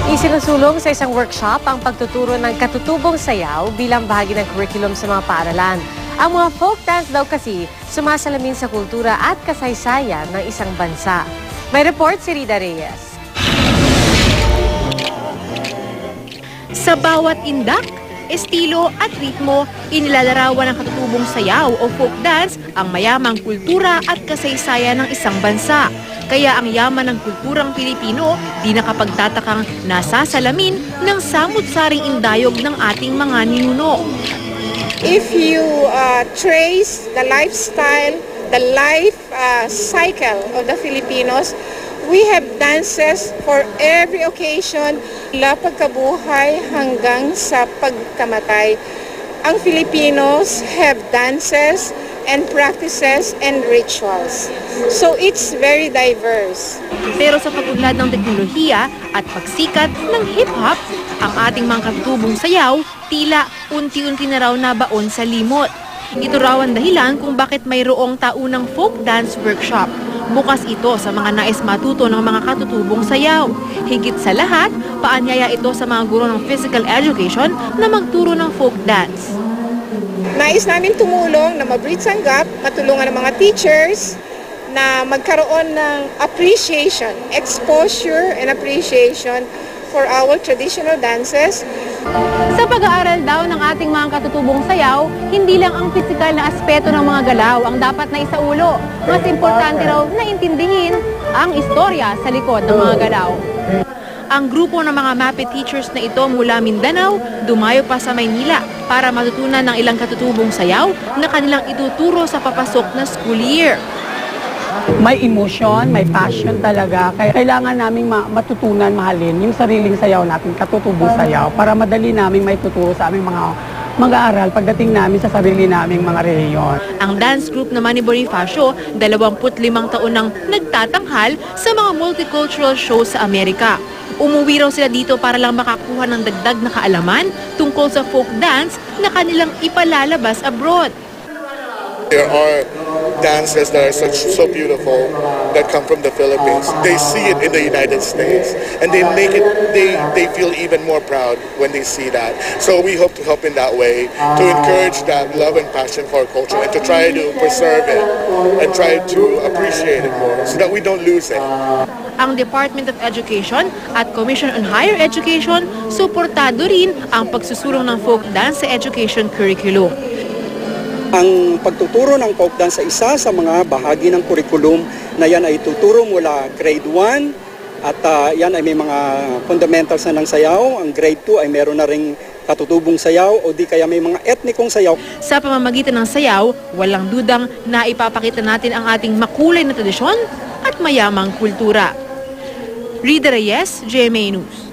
Isinusulong sa isang workshop ang pagtuturo ng katutubong sayaw bilang bahagi ng curriculum sa mga paaralan. Ang mga folk dance daw kasi sumasalamin sa kultura at kasaysayan ng isang bansa. May report si Rida Reyes. Sa bawat indak, estilo at ritmo, inilalarawan ng katutubong sayaw o folk dance ang mayamang kultura at kasaysayan ng isang bansa. Kaya ang yaman ng kulturang Pilipino di nakapagtatakang nasasalamin ng samut-saring indayog ng ating mga ninuno. If you trace the lifestyle, the life cycle of the Filipinos, we have dances for every occasion, mula pagkabuhay hanggang sa pagkamatay. Ang Filipinos have dances and practices and rituals. So it's very diverse. Pero sa pag-unlad ng teknolohiya at pagsikat ng hip-hop, ang ating mga katutubong sayaw tila unti-unti na raw nabaon sa limot. Ito raw ang dahilan kung bakit mayroong taunang folk dance workshop. Bukas ito sa mga nais matuto ng mga katutubong sayaw. Higit sa lahat, paanyaya ito sa mga guro ng physical education na magturo ng folk dance. Nais namin tumulong na ma-bridge ang gap, matulungan ng mga teachers na magkaroon ng appreciation, exposure and appreciation for our traditional dances. Sa pag-aaral daw ng ating mga katutubong sayaw, hindi lang ang pisikal na aspeto ng mga galaw ang dapat na isaulo. Mas importante raw na intindihin ang istorya sa likod ng mga galaw. Ang grupo ng mga MAPE teachers na ito mula Mindanao, dumayo pa sa Maynila para matutunan ng ilang katutubong sayaw na kanilang ituturo sa papasok na school year. May emotion, may passion talaga. Kaya kailangan naming matutunan, mahalin yung sariling sayaw natin, katutubong sayaw, para madali naming maituturo sa aming mga mag-aaral pagdating namin sa sarili naming mga rehiyon. Ang dance group naman ni Bonifacio, 25 taon nang nagtatanghal sa mga multicultural shows sa Amerika. Umuwi raw sila dito para lang makakuha ng dagdag na kaalaman tungkol sa folk dance na kanilang ipalalabas abroad. There are dances that are so beautiful that come from the Philippines. They see it in the United States and they make it, they feel even more proud when they see that. So we hope to help in that way, to encourage that love and passion for our culture and to try to preserve it and try to appreciate it more so that we don't lose it. Ang Department of Education at Commission on Higher Education, suportado rin ang pagsusulong ng folk dance sa education curriculum. Ang pagtuturo ng folk dance sa isa sa mga bahagi ng curriculum na yan ay tuturo mula grade 1 at yan ay may mga fundamentals na ng sayaw. Ang grade 2 ay meron na ring katutubong sayaw o di kaya may mga etnikong sayaw. Sa pamamagitan ng sayaw, walang dudang na ipapakita natin ang ating makulay na tradisyon at mayamang kultura. Rida Reyes, GMA News.